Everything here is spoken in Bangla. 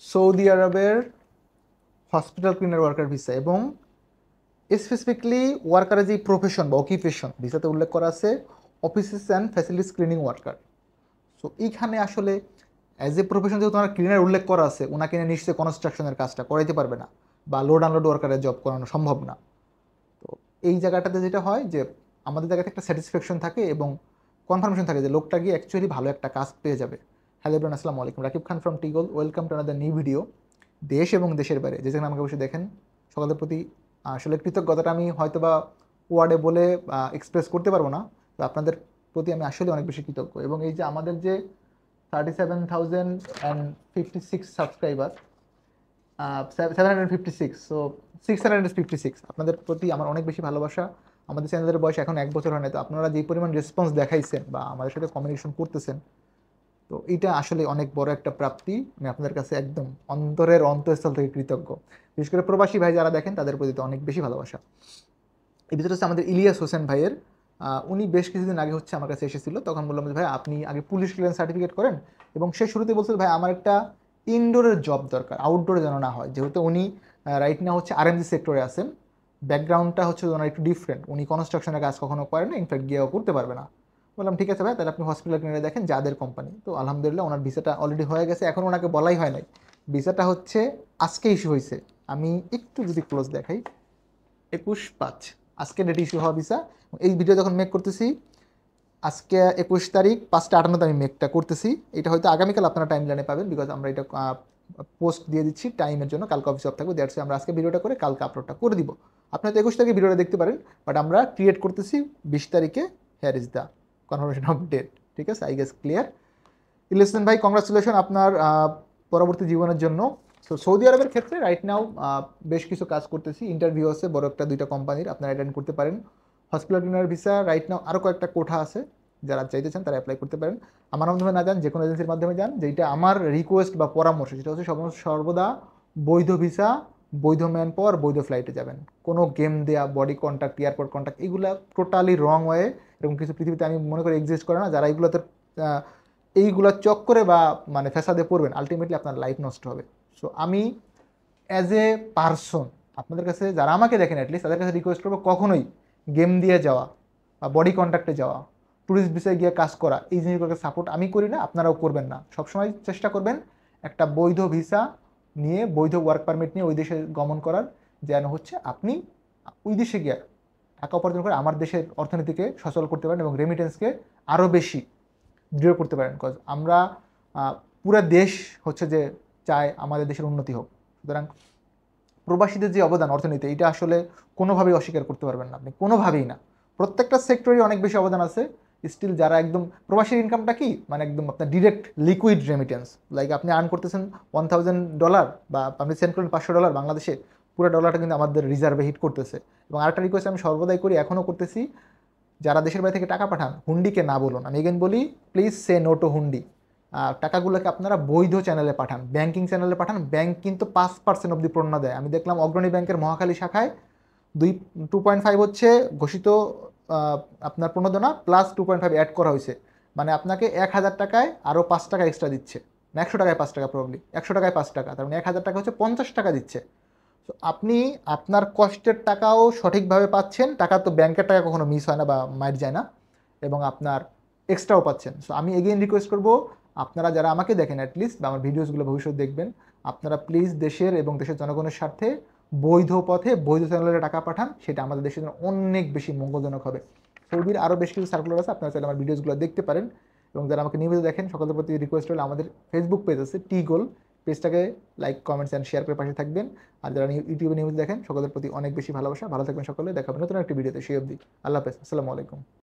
সৌদি আরবের হসপিটাল ক্লিনার ওয়ার্কার ভিসা এবং স্পেসিফিকলি ওয়ার্কারের যে প্রফেশন বা অকিউপেশন ভিসাতে উল্লেখ করা আছে offices and facilities cleaning worker. So এইখানে আসলে অ্যাজ এ প্রফেশন যেহেতু ওনার ক্লিনার উল্লেখ করা আছে, ওনাকে নিয়ে নিশ্চয়ই কনস্ট্রাকশনের কাজটা করাইতে পারবে না বা লোড আনলোড ওয়ার্কারের জব করানো সম্ভব না। তো এই জায়গাটাতে যেটা হয় যে আমাদের জায়গাতে একটা স্যাটিসফ্যাকশন থাকে এবং কনফার্মেশন থাকে যে লোকটা গিয়ে অ্যাকচুয়ালি ভালো একটা কাজ পেয়ে যাবে। হ্যালো এভরিওয়ান, আসসালামু আলাইকুম। রাকিব খান ফ্রম টিগল। Welcome to another new video. দেশ এবং দেশের বাইরে যে যেখানে আমাকে বসে দেখেন, সকলের প্রতি আসলে কৃতজ্ঞতাটা আমি হয়তো বা ওয়ার্ডে বলে এক্সপ্রেস করতে পারবো না। তো আপনাদের প্রতি আমি আসলে অনেক বেশি কৃতজ্ঞ। এবং এই যে আমাদের যে 37,056 সাবস্ক্রাইবার, 756, সো 656, আপনাদের প্রতি আমার অনেক বেশি ভালোবাসা। আমাদের চ্যানেলের বয়স এখন 1 বছর হয় না, তো আপনারা যে পরিমাণ রেসপন্স দেখাইছেন বা আমাদের সাথে কমিউনিকেশন করতেছেন, তো এটা আসলে অনেক বড় একটা প্রাপ্তি। আমি আপনাদের কাছে একদম অন্তরের অন্তঃস্থল থেকে কৃতজ্ঞ। বিশেষ করে প্রবাসী ভাই যারা দেখেন তাদের প্রতি তো অনেক বেশি ভালোবাসা। এই ভিতরে হচ্ছে আমাদের ইলিয়াস হোসেন ভাইয়ের, উনি বেশ কিছুদিন আগে হচ্ছে আমার কাছে এসেছিল। তখন বললাম যে ভাই আপনি আগে পুলিশ ক্লিয়ারেন্স সার্টিফিকেট করেন, এবং সে শুরুতে বলছিল ভাই আমার একটা ইনডোরের জব দরকার, আউটডোরে যেন না হয়। যেহেতু উনি রাইট না হচ্ছে আরএমজি সেক্টরে আছেন, ব্যাকগ্রাউন্ডটা হচ্ছে ওনার একটু ডিফারেন্ট, উনি কনস্ট্রাকশনের কাজ কখনো করেন না, ইনফ্যাক্ট গিয়েও করতে পারবে না। বললাম ঠিক আছে ভাই, তাহলে আপনি হসপিটাল ক্লিনিকে দেখেন যাদের কোম্পানি। তো আলহামদুলিল্লাহ ওনার ভিসাটা অলরেডি হয়ে গেছে, এখন ওনাকে বলাই হয় নাই। ভিসাটা হচ্ছে আজকে ইস্যু হয়েছে। আমি একটু যদি ক্লোজ দেখাই, 21/5 আজকে ডেট ইস্যু হওয়া ভিসা। এই ভিডিও যখন মেক করতেছি আজকে 21 তারিখ 5টা 58 আমি মেকটা করতেছি। এটা হয়তো আগামীকাল আপনারা টাইম লাইনে পাবেন, বিকজ আমরা এটা পোস্ট দিয়ে দিচ্ছি টাইমের জন্য। কালকে অফিস অফ থাকবে, দ্যাটস আমরা আজকে ভিডিওটা করে কালকে আপলোডটা করে দিব। আপনি হয়তো 21 তারিখে ভিডিওটা দেখতে পারেন, বাট আমরা ক্রিয়েট করতেছি 20 তারিখে। Here is the confirmation of date. ঠিক আছে, আই গেস ক্লিয়ার। ইলিয়াস ভাই, কংগ্রাচুলেশন আপনার পরবর্তী জীবনের জন্য। সো সৌদি আরবের ক্ষেত্রে রাইট নাও বেশ কিছু কাজ করতেছি, ইন্টারভিউ আছে বড় একটা 2টা কোম্পানির, আপনারা অ্যাটেন্ড করতে পারেন। Hospital cleaner visa right now আরও কয়েকটা কোঠা আছে, যারা চাইতেছেন তারা অ্যাপ্লাই করতে পারেন। আমার মাধ্যমে না যান, যে কোনো এজেন্সির মাধ্যমে যান। যেটা আমার রিকোয়েস্ট বা পরামর্শ সেটা হচ্ছে সর্বদা বৈধ ভিসা, বৈধ ম্যান পাওয়ার, বৈধ ফ্লাইটে যাবেন। কোনো গেম দেয়া, বডি কন্ট্যাক্ট, এয়ারপোর্ট কন্ট্যাক্ট, এগুলো টোটালি রং ওয়ে। এবং কিছু পৃথিবীতে আমি মনে করি এক্সিস্ট করে না। যারা এইগুলোতে এইগুলা চক্করে বা মানে ফ্যাসাদে পড়বেন, আলটিমেটলি আপনার লাইফ নষ্ট হবে। সো আমি অ্যাজ এ পারসন আপনাদের কাছে, যারা আমাকে দেখেন অ্যাটলিস্ট, তাদের কাছে রিকোয়েস্ট করবো কখনোই গেম দিয়ে যাওয়া বা বডি কন্ট্যাক্টে যাওয়া, ট্যুরিস্ট ভিসায় গিয়ে কাজ করা, এই জিনিসগুলোকে সাপোর্ট আমি করি না, আপনারাও করবেন না। সবসময় চেষ্টা করবেন একটা বৈধ ভিসা নিয়ে, বৈধ ওয়ার্ক পারমিট নিয়ে ওই দেশে গমন করার, যেন হচ্ছে আপনি ওই দেশে গিয়ে টাকা উপার্জন করে আমার দেশের অর্থনীতিকে সচল করতে পারেন এবং রেমিটেন্সকে আরও বেশি দৃঢ় করতে পারেন। কজ আমরা পুরো দেশ হচ্ছে যে চায় আমাদের দেশের উন্নতি হোক। সুতরাং প্রবাসীদের যে অবদান অর্থনীতি, এটা আসলে কোনোভাবেই অস্বীকার করতে পারবেন না আপনি, কোনোভাবেই না। প্রত্যেকটা সেক্টরই অনেক বেশি অবদান আছে। স্টিল যারা একদম প্রবাসীর ইনকামটা কি, মানে একদম আপনার ডিরেক্ট লিকুইড রেমিটেন্স, লাইক আপনি আর্ন করতেছেন $1,000 বা আপনি সেন্ড করেন $500 বাংলাদেশে, পুরো ডলারটা কিন্তু আমাদের রিজার্ভে হিট করতেছে। এবং আরেকটা রিকোয়েস্ট আমি সর্বদাই করি, এখনও করতেছি, যারা দেশের বাইরে থেকে টাকা পাঠান হুন্ডিকে না বলুন। আমি এগেন বলি, প্লিজ সে নো টু হুন্ডি। টাকাগুলোকে আপনারা বৈধ চ্যানেলে পাঠান, ব্যাংকিং চ্যানেলে পাঠান। ব্যাংক কিন্তু 5% অব্দি প্রণোদনা দেয়। আমি দেখলাম অগ্রণী ব্যাংকের মহাখালী শাখায় 2.5 হচ্ছে ঘোষিত আপনার প্রণোদনা, প্লাস 2.5 অ্যাড করা হয়েছে। মানে আপনাকে 1,000 টাকায় আরও 5 টাকা এক্সট্রা দিচ্ছে, 100 টাকায় 5 টাকা, প্রবলি 100 টাকায় 5 টাকা, তার মানে 1,000 টাকা হচ্ছে 50 টাকা দিচ্ছে। তো আপনি আপনার কষ্টের টাকাও সঠিকভাবে পাচ্ছেন, টাকা তো ব্যাংকের টাকা কখনো মিস হয় না বা মাইর যায় না, এবং আপনার এক্সট্রাও পাচ্ছেন। সো আমি এগেইন রিকোয়েস্ট করব, আপনারা যারা আমাকে দেখেন অ্যাটলিস্ট বা আমার ভিডিওসগুলো ভবিষ্যৎ দেখবেন, আপনারা প্লিজ দেশের এবং দেশের জনগণের স্বার্থে বৈধ পথে বৈধ চ্যানেলে টাকা পাঠান। সেটা আমাদের দেশের জন্য অনেক বেশি মঙ্গলজনক হবে। সৌদির আরও বেশ কিছু সার্কুলার আছে, আপনারা চাইলে আমার ভিডিওসগুলো দেখতে পারেন। এবং যারা আমাকে নিয়মিত দেখেন, সকলের প্রতি রিকোয়েস্ট হলে আমাদের ফেসবুক পেজ আছে টিগোল, পেজটাকে লাইক, কমেন্টস অ্যান্ড শেয়ার করে পাশে থাকবেন। আর যারা ইউটিউবে নিউজ দেখেন, সকলের প্রতি অনেক বেশি ভালোবাসা। ভালো থাকবেন সকলে, দেখাবেন নতুন একটি ভিডিওতে। সেই অবধি আল্লাহ হাফেজ, আসসালামু আলাইকুম।